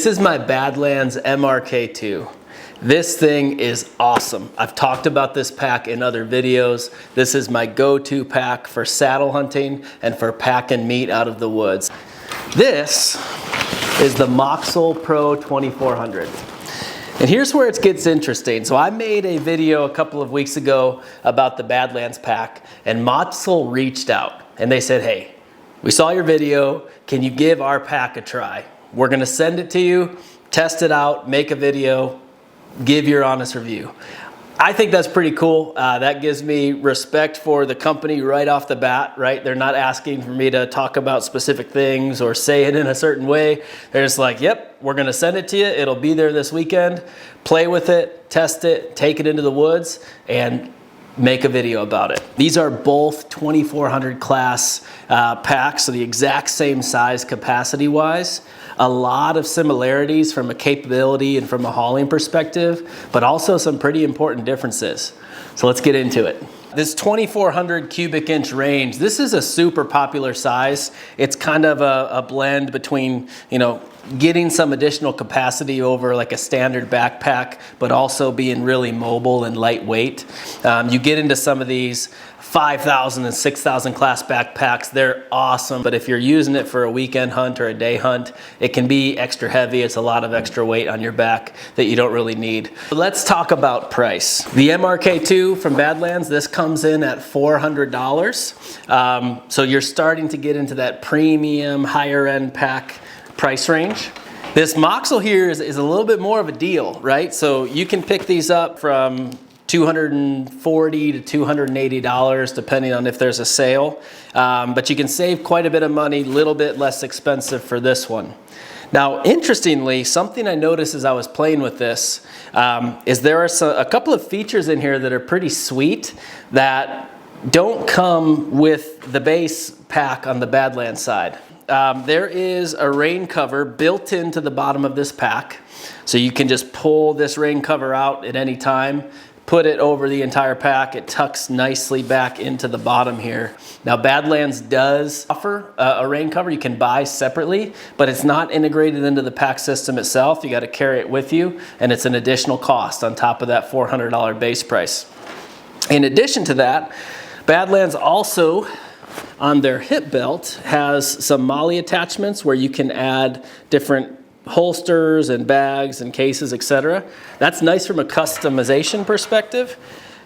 This is my Badlands MRK2. This thing is awesome. I've talked about this pack in other videos. This is my go-to pack for saddle hunting and for packing meat out of the woods. This is the Moxule Pro 2400. And here's where it gets interesting. So I made a video a couple of weeks ago about the Badlands pack, and Moxule reached out and they said, hey, we saw your video. Can you give our pack a try? We're gonna send it to you, test it out, make a video, give your honest review. I think that's pretty cool. That gives me respect for the company right off the bat, right? They're not asking for me to talk about specific things or say it in a certain way. They're just like, yep, we're gonna send it to you. It'll be there this weekend. Play with it, test it, take it into the woods, and make a video about it. These are both 2400 class packs, so the exact same size capacity-wise. A lot of similarities from a capability and from a hauling perspective, but also some pretty important differences. So let's get into it. This 2400 cubic inch range, this is a super popular size. It's kind of a blend between, getting some additional capacity over like a standard backpack, but also being really mobile and lightweight. You get into some of these 5,000 and 6,000 class backpacks, they're awesome, but if you're using it for a weekend hunt or a day hunt, it can be extra heavy. It's a lot of extra weight on your back that you don't really need. Let's talk about price. The MRK2 from Badlands, this comes in at $400. So you're starting to get into that premium, higher end pack price range. This Moxule here is a little bit more of a deal, right? So you can pick these up from $240 to $280 depending on if there's a sale, but you can save quite a bit of money, a little bit less expensive for this one. Now, interestingly, something I noticed as I was playing with this is there are a couple of features in here that are pretty sweet that don't come with the base pack on the Badlands side. There is a rain cover built into the bottom of this pack, so you can just pull this rain cover out at any time, put it over the entire pack. It tucks nicely back into the bottom here. Now, Badlands does offer a rain cover you can buy separately, but it's not integrated into the pack system itself. You got to carry it with you, and it's an additional cost on top of that $400 base price. In addition to that, Badlands also, on their hip belt, has some MOLLE attachments where you can add different holsters and bags and cases, etc. That's nice from a customization perspective,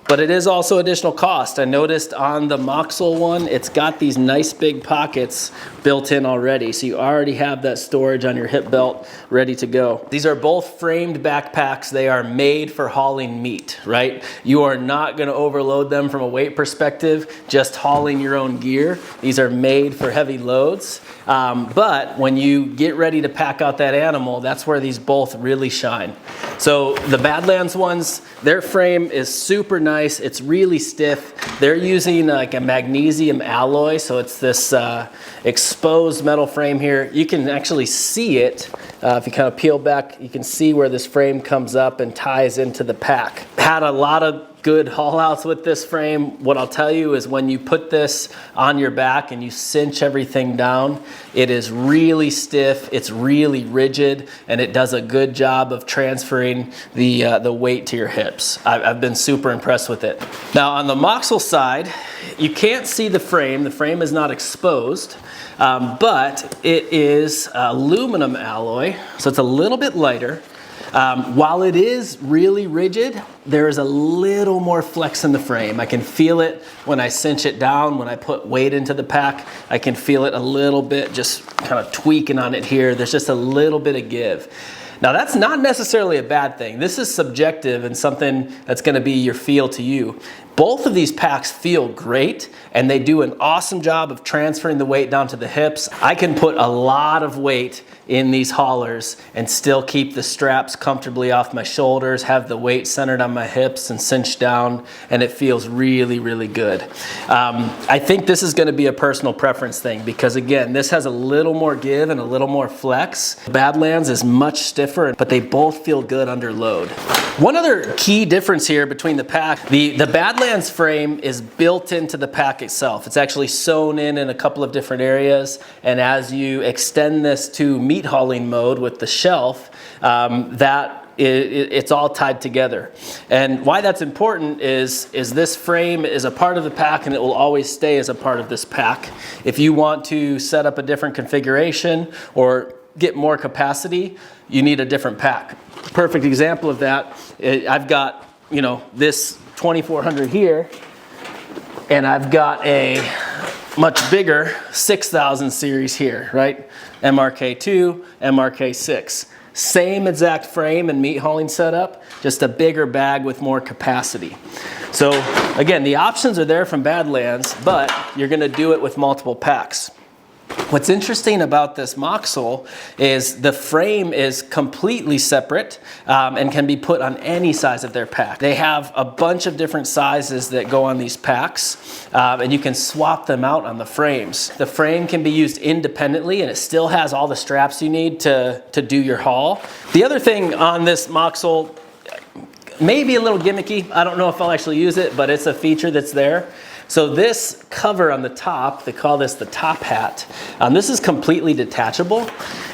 but it is also additional cost. I noticed on the Moxule one, it's got these nice big pockets built in already, so you already have that storage on your hip belt ready to go. These are both framed backpacks. They are made for hauling meat, right? You are not going to overload them from a weight perspective, just hauling your own gear. These are made for heavy loads. But when you get ready to pack out that animal, that's where these both really shine. So the Badlands ones, their frame is super nice. It's really stiff. They're using like a magnesium alloy, so it's this exposed metal frame here. You can actually see it. If you kind of peel back, you can see where this frame comes up and ties into the pack. Had a lot of good haul outs with this frame. What I'll tell you is when you put this on your back and you cinch everything down, it is really stiff, it's really rigid, and it does a good job of transferring the weight to your hips. I've been super impressed with it. Now on the Moxule side, you can't see the frame. The frame is not exposed, but it is aluminum alloy, so it's a little bit lighter. While it is really rigid, there is a little more flex in the frame. I can feel it when I cinch it down, when I put weight into the pack. I can feel it a little bit, just kind of tweaking on it here. There's just a little bit of give. Now, that's not necessarily a bad thing. This is subjective and something that's going to be your feel to you. Both of these packs feel great, and they do an awesome job of transferring the weight down to the hips. I can put a lot of weight in these haulers and still keep the straps comfortably off my shoulders, have the weight centered on my hips and cinched down, and it feels really, really good. I think this is going to be a personal preference thing because, again, this has a little more give and a little more flex. Badlands is much stiffer, but they both feel good under load. One other key difference here between the pack, the Badlands Badlands frame is built into the pack itself. It's actually sewn in a couple of different areas, and as you extend this to meat hauling mode with the shelf, it's all tied together. And why that's important is this frame is a part of the pack, and it will always stay as a part of this pack. If you want to set up a different configuration or get more capacity, you need a different pack. Perfect example of that, I've got, you know, this 2400 here, and I've got a much bigger 6000 series here, right? MRK2, MRK6. Same exact frame and meat hauling setup, just a bigger bag with more capacity. So again, the options are there from Badlands, but you're gonna do it with multiple packs. What's interesting about this Moxule is the frame is completely separate and can be put on any size of their pack. They have a bunch of different sizes that go on these packs, and you can swap them out on the frames. The frame can be used independently, and it still has all the straps you need to do your haul. The other thing on this Moxule, maybe a little gimmicky, I don't know if I'll actually use it, but it's a feature that's there. So this cover on the top, they call this the top hat. This is completely detachable,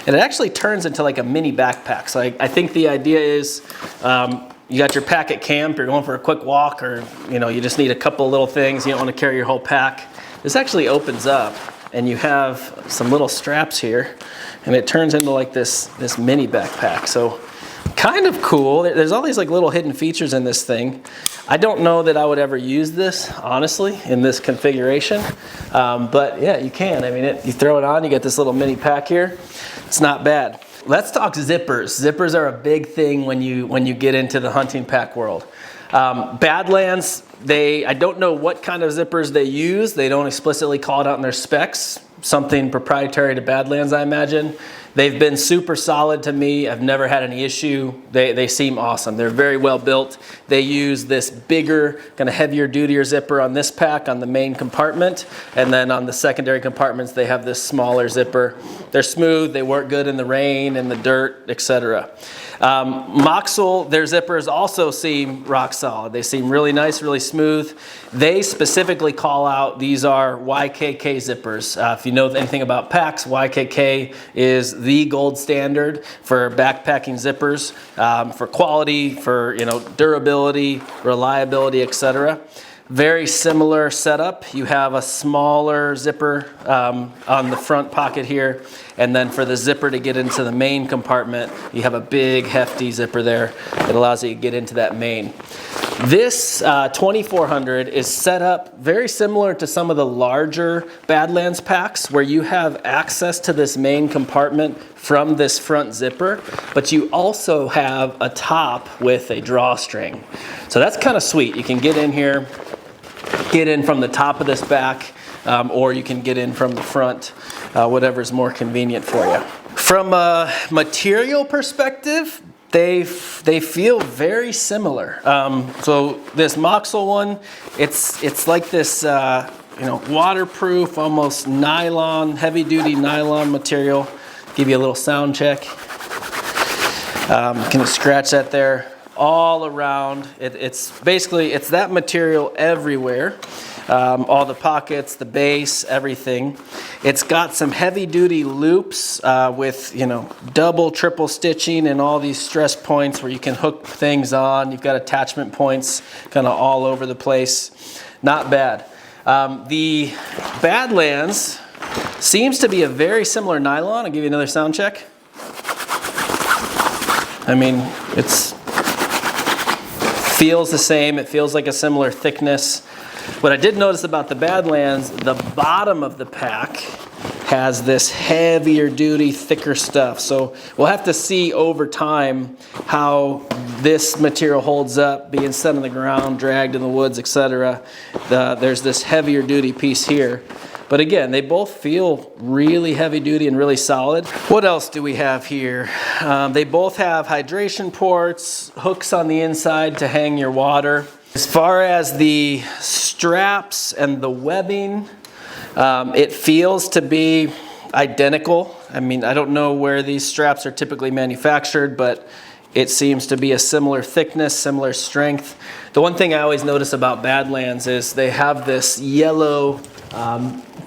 and it actually turns into like a mini backpack. So I think the idea is you got your pack at camp, you're going for a quick walk, or you know, you just need a couple little things, you don't want to carry your whole pack. This actually opens up, and you have some little straps here, and it turns into like this mini backpack. So kind of cool. There's all these like little hidden features in this thing. I don't know that I would ever use this, honestly, in this configuration. But yeah, you can. I mean, you throw it on, you get this little mini pack here. It's not bad. Let's talk zippers. Zippers are a big thing when you get into the hunting pack world. Badlands, I don't know what kind of zippers they use. They don't explicitly call it out in their specs. Something proprietary to Badlands, I imagine. They've been super solid to me. I've never had any issue. They seem awesome. They're very well built. They use this bigger, kind of heavier, dutier zipper on this pack on the main compartment, and then on the secondary compartments they have this smaller zipper. They're smooth. They work good in the rain, in the dirt, etc. Moxule, their zippers also seem rock solid. They seem really nice, really smooth. They specifically call out these are YKK zippers. If you know anything about packs, YKK is the gold standard for backpacking zippers, for quality, for durability, reliability, etc. Very similar setup. You have a smaller zipper on the front pocket here, and then for the zipper to get into the main compartment, you have a big hefty zipper there that allows you to get into that main. This 2400 is set up very similar to some of the larger Badlands packs where you have access to this main compartment from this front zipper, but you also have a top with a drawstring. So that's kind of sweet. You can get in here, get in from the top of this back, or you can get in from the front, whatever's more convenient for you. From a material perspective, they feel very similar. So this Moxule one, it's like this waterproof, almost nylon, heavy duty nylon material. Give you a little sound check. Can you scratch that there? All around. It's that material everywhere. All the pockets, the base, everything. It's got some heavy duty loops with double, triple stitching and all these stress points where you can hook things on. You've got attachment points kind of all over the place. Not bad. The Badlands seems to be a very similar nylon. I'll give you another sound check. I mean, feels the same. It feels like a similar thickness. What I did notice about the Badlands, the bottom of the pack has this heavier duty, thicker stuff. So we'll have to see over time how this material holds up, being set on the ground, dragged in the woods, etc. There's this heavier duty piece here. But again, they both feel really heavy duty and really solid. What else do we have here? They both have hydration ports, hooks on the inside to hang your water. As far as the straps and the webbing, it feels to be identical. I mean, I don't know where these straps are typically manufactured, but It seems to be a similar thickness, similar strength. The one thing I always notice about Badlands is they have this yellow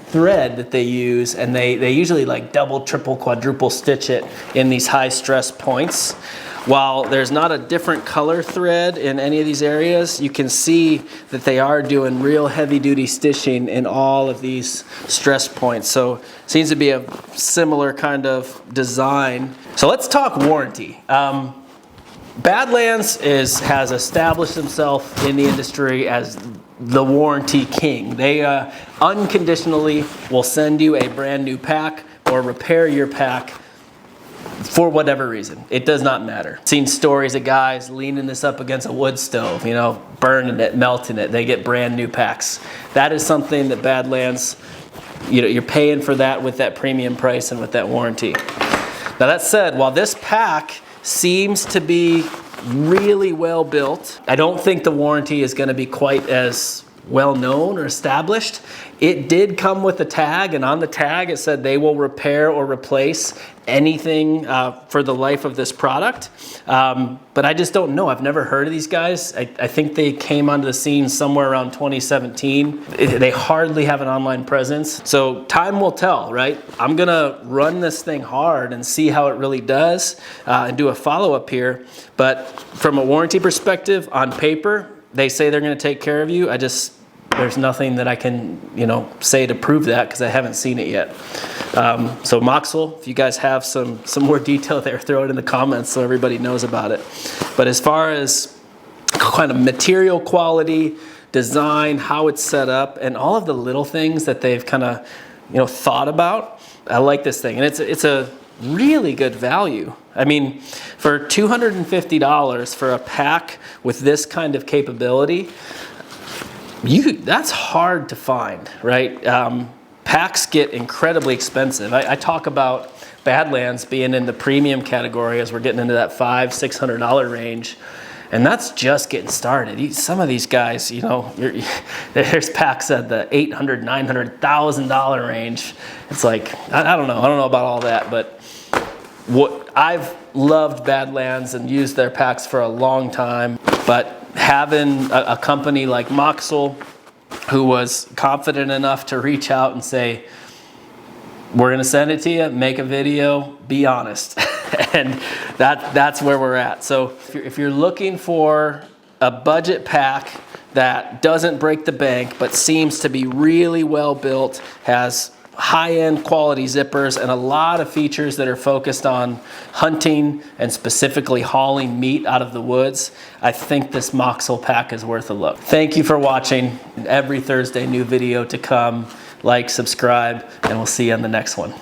thread that they use, and they usually like double, triple, quadruple stitch it in these high stress points. While there's not a different color thread in any of these areas, you can see that they are doing real heavy duty stitching in all of these stress points. So it seems to be a similar kind of design. So let's talk warranty. Badlands has established himself in the industry as the warranty king. They unconditionally will send you a brand new pack or repair your pack for whatever reason. It does not matter. Seen stories of guys leaning this up against a wood stove, you know, burning it, melting it. They get brand new packs. That is something that Badlands, you know, you're paying for that with that premium price and with that warranty. Now that said, while this pack seems to be really well built, I don't think the warranty is going to be quite as well known or established. It did come with a tag, and on the tag it said they will repair or replace anything for the life of this product. But I just don't know. I've never heard of these guys. I think they came onto the scene somewhere around 2017. They hardly have an online presence. So time will tell, right? I'm gonna run this thing hard and see how it really does and do a follow-up here. But from a warranty perspective, on paper, they say they're gonna take care of you. There's nothing that I can, you know, say to prove that because I haven't seen it yet. So Moxule, if you guys have some more detail there, throw it in the comments so everybody knows about it. But as far as kind of material quality, design, how it's set up, and all of the little things that they've kind of, you know, thought about, I like this thing. And it's a really good value. I mean, for $250 for a pack with this kind of capability, that's hard to find, right? Packs get incredibly expensive. I talk about Badlands being in the premium category as we're getting into that $500–600 range, and that's just getting started. Some of these guys, you know, there's packs at the $800–900,000 range. It's like, I don't know about all that, but what I've loved Badlands and used their packs for a long time, but having a company like Moxule who was confident enough to reach out and say, we're gonna send it to you, make a video, be honest. And that's where we're at. So if you're looking for a budget pack that doesn't break the bank but seems to be really well built, has high-end quality zippers, and a lot of features that are focused on hunting and specifically hauling meat out of the woods, I think this Moxule pack is worth a look. Thank you for watching. Every Thursday, new video to come. Like, subscribe, and we'll see you on the next one.